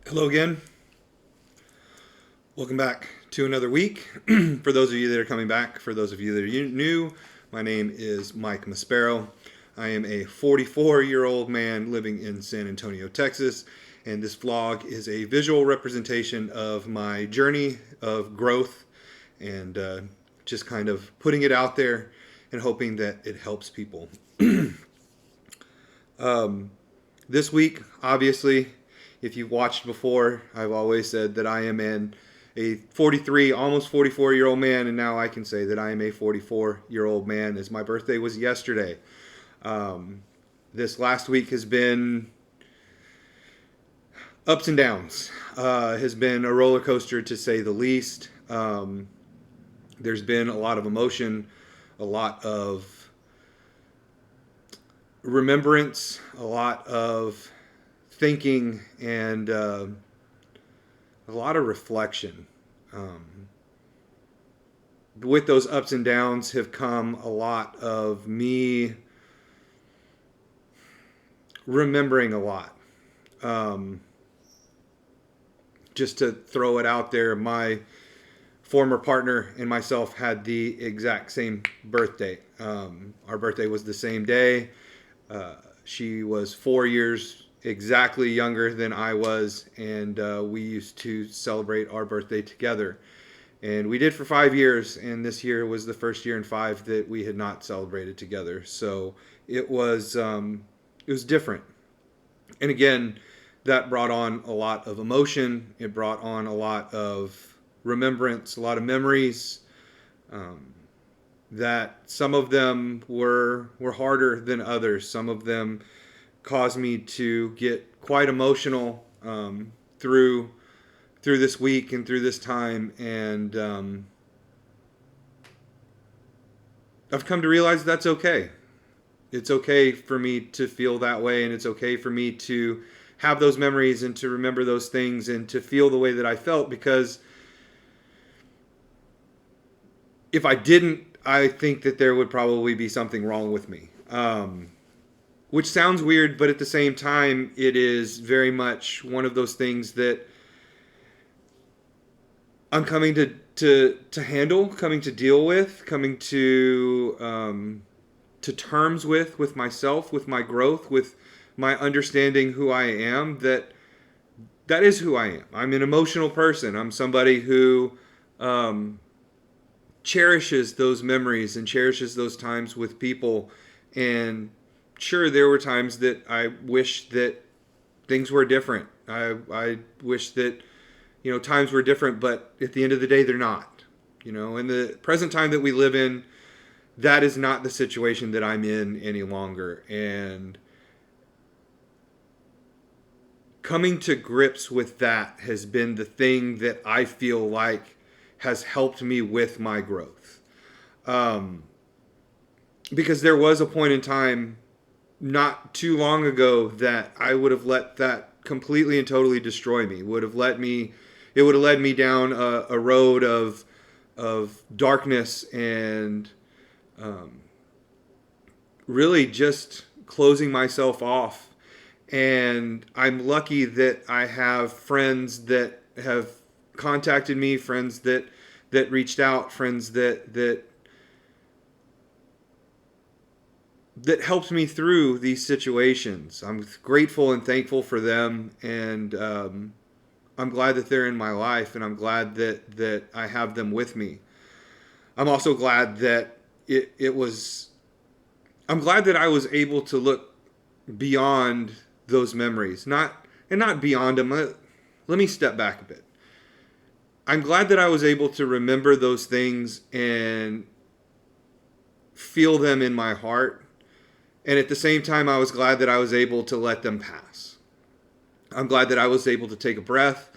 Hello again. Welcome back to another week. For those of you that are coming back, for those of you that are new, my name is Mike Maspero. I am a 44-year-old man living in San Antonio, Texas, and this vlog is a visual representation of my journey of growth and just kind of putting it out there and hoping that it helps people. This week, obviously, if you've watched before, I've always said that I am a 43, almost 44-year-old man, and now I can say that I am a 44-year-old man as my birthday was yesterday. This last week has been ups and downs. Has been a roller coaster to say the least. There's been a lot of emotion, a lot of remembrance, a lot of thinking, and a lot of reflection. With those ups and downs have come a lot of me remembering a lot. Just to throw it out there, my former partner and myself had the exact same birthday. Our birthday was the same day. She was 4 years exactly younger than I was, and we used to celebrate our birthday together. And we did for 5 years, and this year was the first year in 5 that we had not celebrated together. So it was different. And again, that brought on a lot of emotion. It brought on a lot of remembrance, a lot of memories. That some of them were harder than others. Some of them caused me to get quite emotional through this week and through this time, and I've come to realize that's okay. It's okay for me to feel that way, and it's okay for me to have those memories and to remember those things and to feel the way that I felt, because if I didn't, I think that there would probably be something wrong with me. Which sounds weird, but at the same time, it is very much one of those things that I'm coming to handle, coming to deal with, coming to terms with myself, with my growth, with my understanding who I am. That is who I am. I'm an emotional person. I'm somebody who cherishes those memories and cherishes those times with people. And sure, there were times that I wish that things were different. I wish that, times were different, but at the end of the day, they're not. In the present time that we live in, that is not the situation that I'm in any longer. And coming to grips with that has been the thing that I feel like has helped me with my growth. Because there was a point in time not too long ago that I would have let that completely and totally destroy me. It would have led me down a road of darkness and really just closing myself off. And I'm lucky that I have friends that have contacted me, friends that reached out, friends that helped me through these situations. I'm grateful and thankful for them, and I'm glad that they're in my life, and I'm glad that I have them with me. I'm also glad that I'm glad that I was able to look beyond those memories, not beyond them. Let me step back a bit. I'm glad that I was able to remember those things and feel them in my heart. And at the same time, I was glad that I was able to let them pass. I'm glad that I was able to take a breath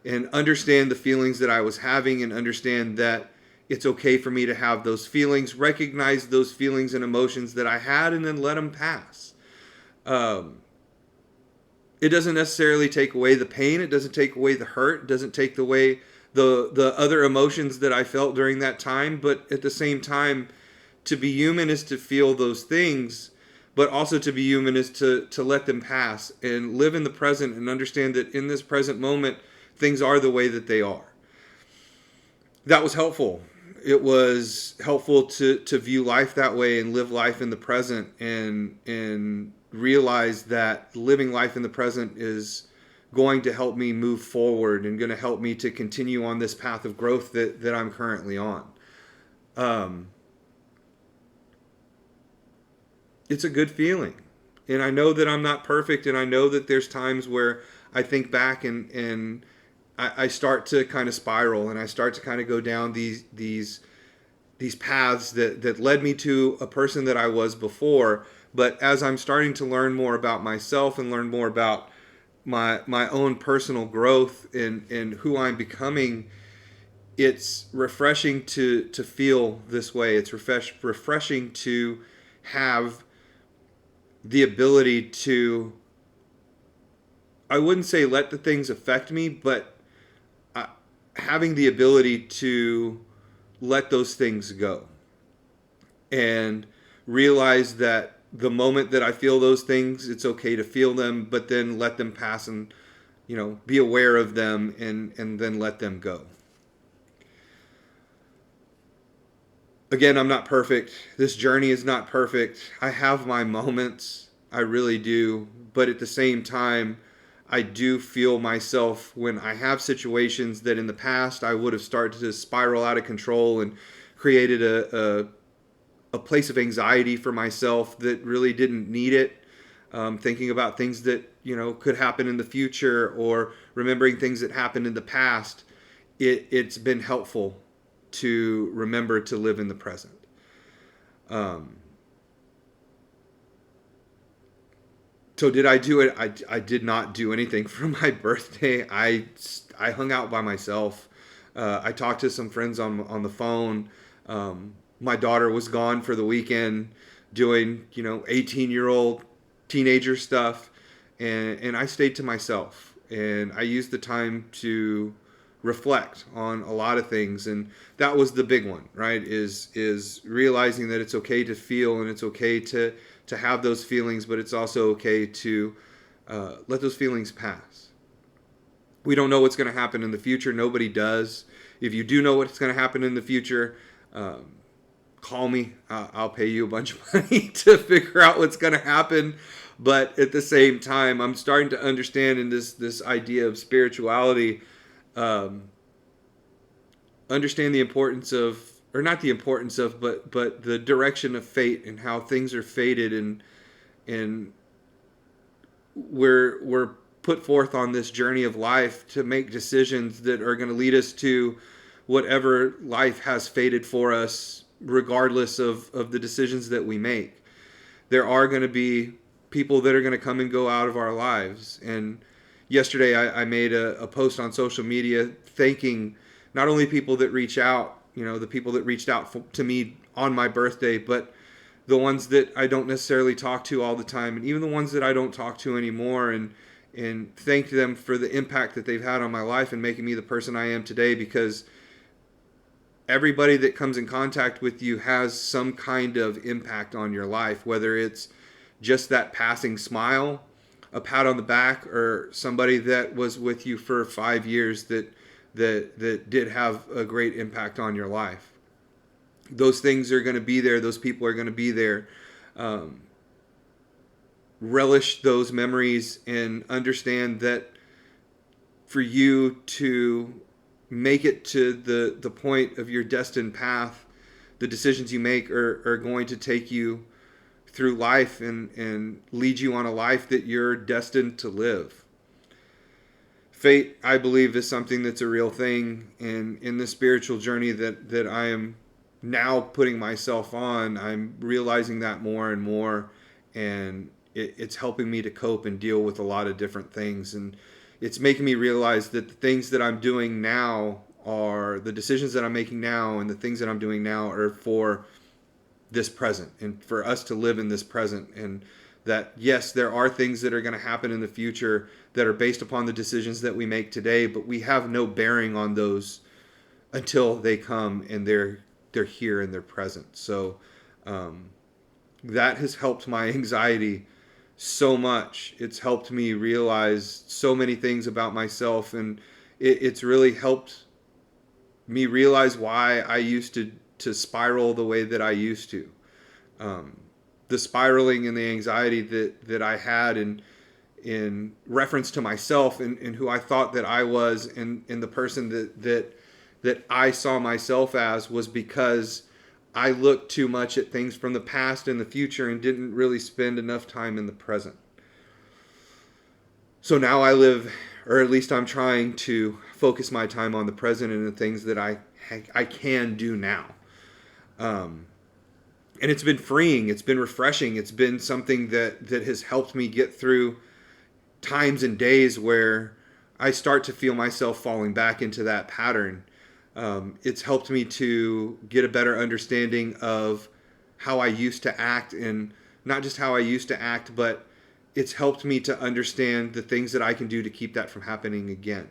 and understand the feelings that I was having, and understand that it's okay for me to have those feelings, recognize those feelings and emotions that I had, and then let them pass. It doesn't necessarily take away the pain. It doesn't take away the hurt. It doesn't take away the other emotions that I felt during that time. But at the same time, to be human is to feel those things. but also to be human is to let them pass and live in the present and understand that in this present moment, things are the way that they are. That was helpful. It was helpful to view life that way and live life in the present and realize that living life in the present is going to help me move forward and going to help me to continue on this path of growth that I'm currently on. It's a good feeling. And I know that I'm not perfect, and I know that there's times where I think back and I start to kind of spiral, and I start to kind of go down these paths that led me to a person that I was before. But as I'm starting to learn more about myself and learn more about my own personal growth and who I'm becoming, it's refreshing to feel this way. It's refreshing to have the ability to, I wouldn't say let the things affect me, but having the ability to let those things go and realize that the moment that I feel those things, it's okay to feel them, but then let them pass and, be aware of them and then let them go. Again, I'm not perfect. This journey is not perfect. I have my moments. I really do. But at the same time, I do feel myself when I have situations that in the past I would have started to spiral out of control and created a place of anxiety for myself that really didn't need it. Thinking about things that, could happen in the future or remembering things that happened in the past, it's been helpful to remember to live in the present. So did I do it? I did not do anything for my birthday. I hung out by myself. I talked to some friends on the phone. My daughter was gone for the weekend doing, 18-year-old teenager stuff. And I stayed to myself. And I used the time to reflect on a lot of things. And that was the big one, right? Is realizing that it's okay to feel and it's okay to have those feelings, but it's also okay to let those feelings pass. We don't know what's going to happen in the future. Nobody does. If you do know what's going to happen in the future, call me. I'll pay you a bunch of money to figure out what's going to happen. But at the same time, I'm starting to understand in this idea of spirituality, understand the importance of, or not the importance of, but the direction of fate and how things are fated, and we're put forth on this journey of life to make decisions that are going to lead us to whatever life has fated for us, regardless of the decisions that we make. There are going to be people that are going to come and go out of our lives. And yesterday I made a post on social media thanking not only people that reach out, the people that reached out to me on my birthday, but the ones that I don't necessarily talk to all the time, and even the ones that I don't talk to anymore, and thank them for the impact that they've had on my life and making me the person I am today, because everybody that comes in contact with you has some kind of impact on your life, whether it's just that passing smile, a pat on the back, or somebody that was with you for 5 years that did have a great impact on your life. Those things are going to be there. Those people are going to be there. Relish those memories and understand that for you to make it to the point of your destined path, the decisions you make are going to take you through life and lead you on a life that you're destined to live. Fate, I believe, is something that's a real thing. And in the spiritual journey that I am now putting myself on, I'm realizing that more and more. And it's helping me to cope and deal with a lot of different things. And it's making me realize that the things that I'm doing now are the decisions that I'm making now, and the things that I'm doing now are for this present and for us to live in this present. And that, yes, there are things that are going to happen in the future that are based upon the decisions that we make today, but we have no bearing on those until they come and they're here and they're present. So that has helped my anxiety so much. It's helped me realize so many things about myself, and it's really helped me realize why I used to spiral the way that I used to. Um, the spiraling and the anxiety that I had in reference to myself and who I thought that I was, and the person that I saw myself as, was because I looked too much at things from the past and the future and didn't really spend enough time in the present. So now I live, or at least I'm trying to focus my time on the present and the things that I can do now. Um, and it's been freeing. It's been refreshing. It's been something that has helped me get through times and days where I start to feel myself falling back into that pattern. It's helped me to get a better understanding of how I used to act, and not just how I used to act, but it's helped me to understand the things that I can do to keep that from happening again.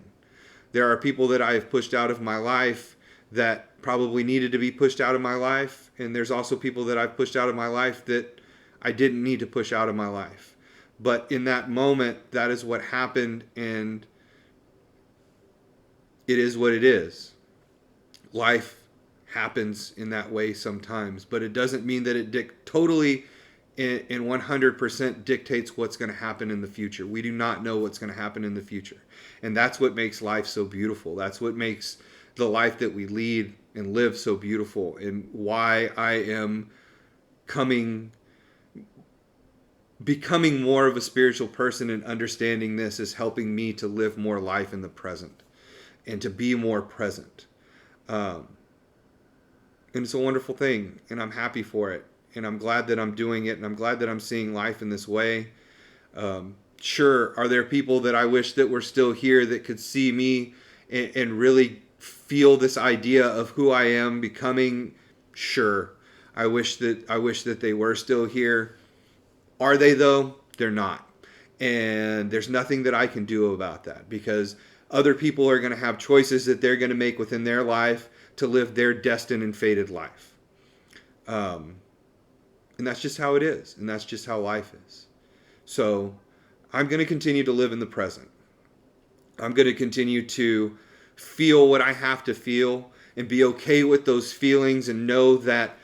There are people that I have pushed out of my life that probably needed to be pushed out of my life, and there's also people that I've pushed out of my life that I didn't need to push out of my life. But in that moment, that is what happened, and it is what it is. Life happens in that way sometimes, but it doesn't mean that it totally and 100% dictates what's going to happen in the future. We do not know what's going to happen in the future. And that's what makes life so beautiful. That's what makes the life that we lead and live so beautiful, and why I am becoming more of a spiritual person, and understanding this is helping me to live more life in the present and to be more present. And it's a wonderful thing, and I'm happy for it. And I'm glad that I'm doing it, and I'm glad that I'm seeing life in this way. Sure, are there people that I wish that were still here that could see me and really feel this idea of who I am becoming? Sure. I wish that they were still here. Are they though? They're not. And there's nothing that I can do about that, because other people are going to have choices that they're going to make within their life to live their destined and fated life. And that's just how it is. And that's just how life is. So I'm going to continue to live in the present. I'm going to continue to feel what I have to feel and be okay with those feelings, and know that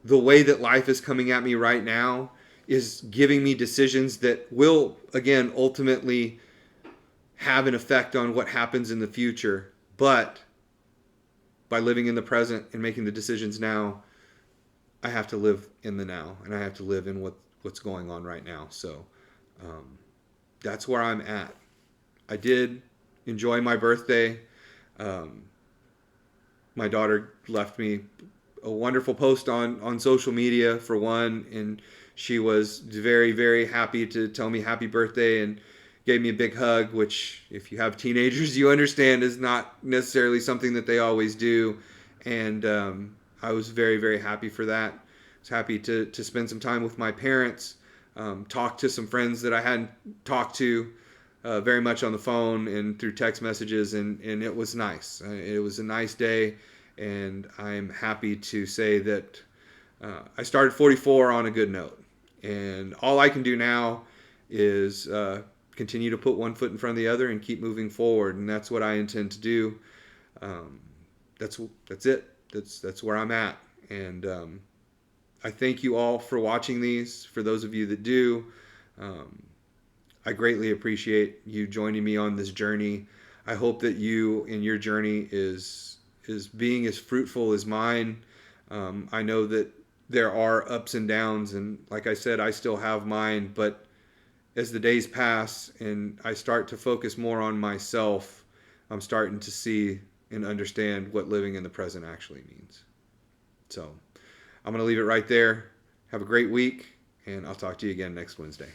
the way that life is coming at me right now is giving me decisions that will, again, ultimately have an effect on what happens in the future. But by living in the present and making the decisions now, I have to live in the now, and I have to live in what's going on right now. So that's where I'm at. I did enjoy my birthday. My daughter left me a wonderful post on social media, for one, and she was very, very happy to tell me happy birthday and gave me a big hug, which, if you have teenagers, you understand is not necessarily something that they always do. And I was very, very happy for that. I was happy to spend some time with my parents, talk to some friends that I hadn't talked to very much on the phone and through text messages, and it was nice. It was a nice day, and I'm happy to say that I started 44 on a good note. And all I can do now is continue to put one foot in front of the other and keep moving forward, and that's what I intend to do. That's it. That's where I'm at, and I thank you all for watching these. For those of you that do, I greatly appreciate you joining me on this journey. I hope that you in your journey is being as fruitful as mine. I know that there are ups and downs, and like I said, I still have mine, but as the days pass and I start to focus more on myself, I'm starting to see and understand what living in the present actually means. So I'm going to leave it right there. Have a great week, and I'll talk to you again next Wednesday.